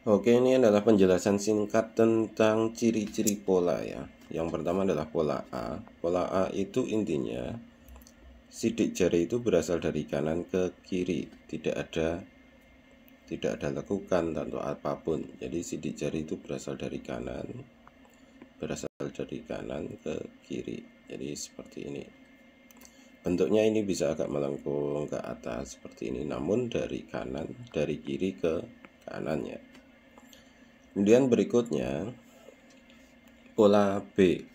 Oke, ini adalah penjelasan singkat tentang ciri-ciri pola ya. Yang pertama adalah pola A. Pola A itu intinya sidik jari itu berasal dari kanan ke kiri, tidak ada lekukan atau apapun. Jadi sidik jari itu berasal dari kanan ke kiri. Jadi seperti ini. Bentuknya ini bisa agak melengkung ke atas seperti ini, namun dari kiri ke kanan ya. Kemudian berikutnya pola B.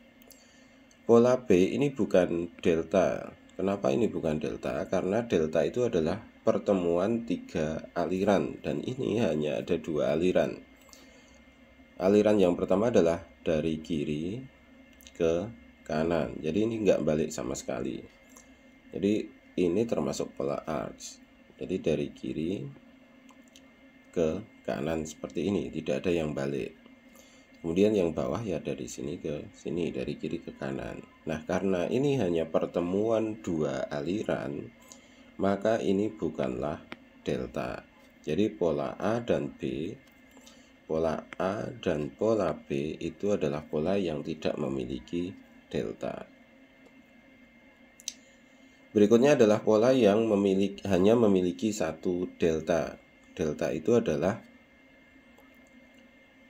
Pola B ini bukan delta. Kenapa ini bukan delta? Karena delta itu adalah pertemuan 3 aliran, dan ini hanya ada 2 aliran. Aliran yang pertama adalah dari kiri ke kanan, jadi ini nggak balik sama sekali. Jadi ini termasuk pola arch. Jadi dari kiri ke kanan seperti ini, tidak ada yang balik. Kemudian yang bawah ya dari sini ke sini, dari kiri ke kanan. Nah, karena ini hanya pertemuan 2 aliran, maka ini bukanlah delta. Jadi pola A dan pola B itu adalah pola yang tidak memiliki delta. Berikutnya adalah pola yang hanya memiliki satu delta. Delta itu adalah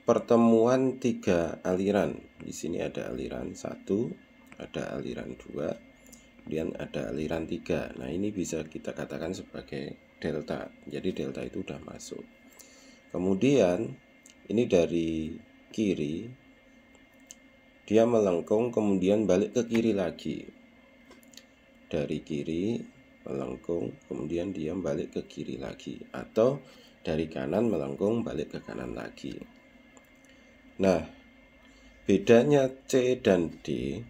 pertemuan 3 aliran. Di sini ada aliran 1, ada aliran 2, kemudian ada aliran 3. Nah, ini bisa kita katakan sebagai delta. Jadi delta itu udah masuk. Kemudian ini dari kiri, dia melengkung kemudian balik ke kiri lagi. Dari kiri melengkung kemudian dia balik ke kiri lagi, atau dari kanan melengkung balik ke kanan lagi. Nah, bedanya C dan D,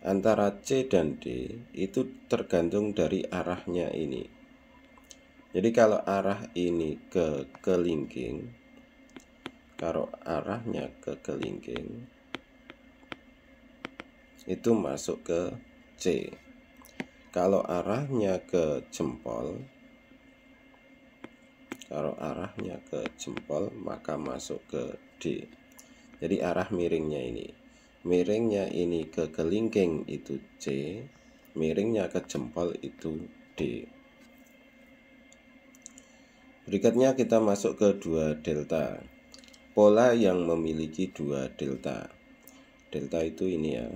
antara C dan D itu tergantung dari arahnya ini. Jadi kalau arah ini ke kelingking, kalau arahnya ke kelingking, itu masuk ke C. Kalau arahnya ke jempol, maka masuk ke D. Jadi arah miringnya ini ke kelingking itu C, miringnya ke jempol itu D. Berikutnya kita masuk ke 2 delta. Pola yang memiliki 2 delta. Delta itu ini ya,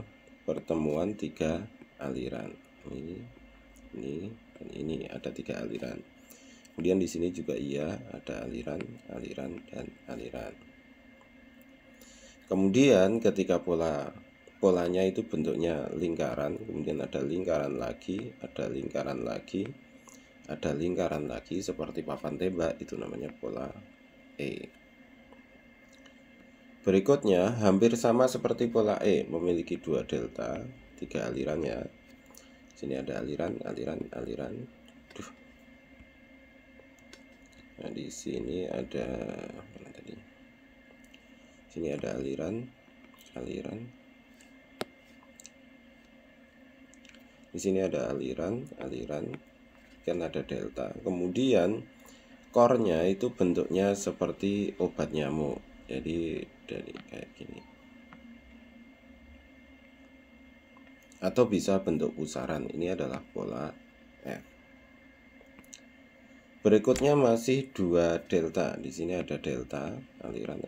pertemuan 3 aliran. Ini dan ini ada 3 aliran. Kemudian di sini juga iya, ada aliran, dan aliran. Kemudian ketika polanya itu bentuknya lingkaran, kemudian ada lingkaran lagi, ada lingkaran lagi, ada lingkaran lagi seperti papan tembak, itu namanya pola E. Berikutnya hampir sama seperti pola E, memiliki 2 delta, 3 aliran ya. Sini ada aliran. Nah, di sini ada mana tadi? Sini ada aliran. Di sini ada aliran, kan ada delta. Kemudian core-nya itu bentuknya seperti obat nyamuk. Jadi dari kayak gini. Atau bisa bentuk pusaran. Ini adalah pola F. Berikutnya masih 2 delta. Di sini ada delta, aliran.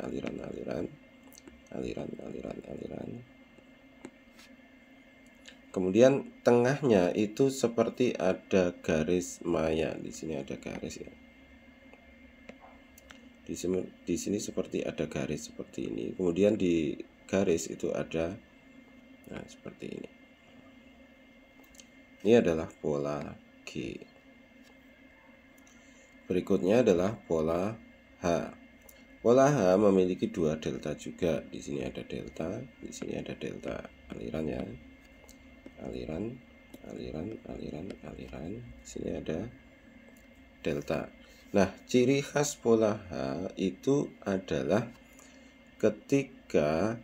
Kemudian tengahnya itu seperti ada garis maya. Di sini ada garis ya. Di sini seperti ada garis seperti ini. Kemudian di garis itu ada, nah, seperti ini. Ini adalah pola G. Berikutnya adalah pola H. Pola H memiliki 2 delta juga. Di sini ada delta, di sini ada delta. Aliran ya. Aliran. Di sini ada delta. Nah, ciri khas pola H itu adalah ketika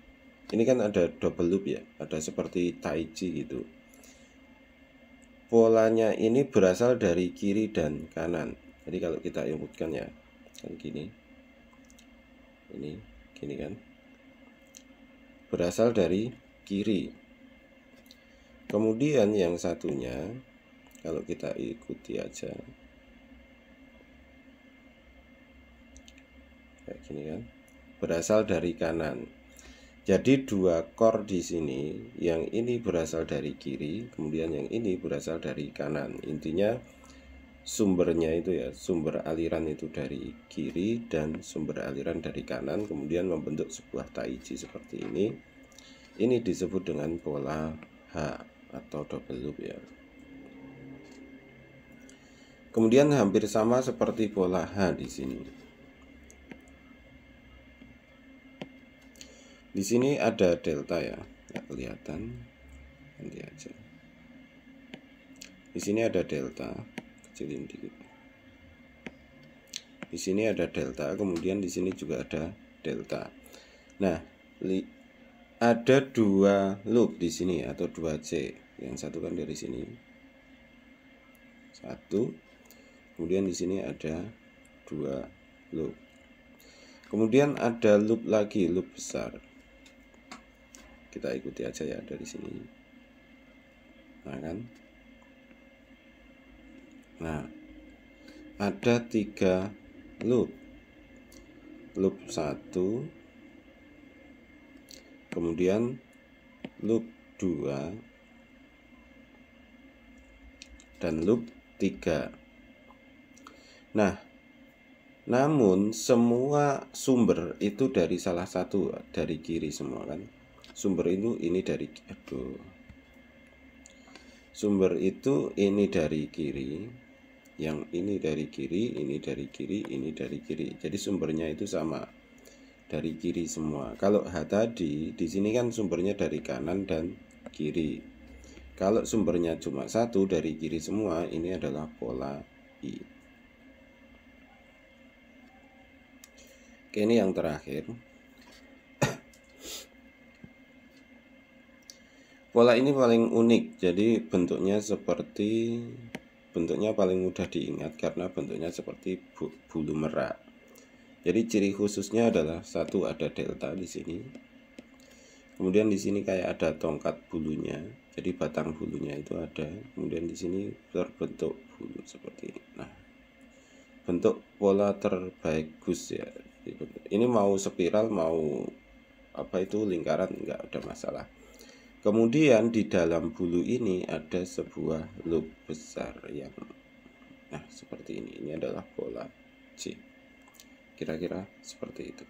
ini kan ada double loop ya, ada seperti tai chi gitu. Polanya ini berasal dari kiri dan kanan. Jadi kalau kita inputkan ya, kan gini. Ini gini kan, berasal dari kiri. Kemudian yang satunya kalau kita ikuti aja kayak gini kan, berasal dari kanan. Jadi dua core di sini, yang ini berasal dari kiri, kemudian yang ini berasal dari kanan. Intinya sumbernya itu ya, sumber aliran itu dari kiri dan sumber aliran dari kanan, kemudian membentuk sebuah taiji seperti ini. Ini disebut dengan pola H atau double loop ya. Kemudian hampir sama seperti pola H di sini. Di sini ada delta ya, nggak kelihatan, nanti aja. Di sini ada delta, kecilin dikit. Di sini ada delta, kemudian di sini juga ada delta. Nah, ada dua loop di sini atau 2C. Yang satu kan dari sini. Satu. Kemudian di sini ada dua loop. Kemudian ada loop lagi, loop besar. Kita ikuti aja ya dari sini. Nah kan. Nah, ada 3 loop. Loop 1, kemudian loop 2, dan loop 3. Nah, namun semua sumber itu dari salah satu, dari kiri semua kan. Sumber itu ini dari sumber itu ini dari kiri, yang ini dari kiri, ini dari kiri, ini dari kiri. Jadi sumbernya itu sama, dari kiri semua. Kalau H tadi di sini kan sumbernya dari kanan dan kiri. Kalau sumbernya cuma satu dari kiri semua, ini adalah pola I. Oke, ini yang terakhir. Pola ini paling unik, jadi bentuknya paling mudah diingat karena bentuknya seperti bulu merak. Jadi ciri khususnya adalah satu, ada delta di sini. Kemudian di sini kayak ada tongkat bulunya, jadi batang bulunya itu ada. Kemudian di sini terbentuk bulu seperti ini. Nah, bentuk pola terbagus ya. Ini mau spiral, mau apa itu lingkaran, nggak ada masalah. Kemudian di dalam bulu ini ada sebuah loop besar yang seperti ini. Ini adalah pola C. Kira-kira seperti itu.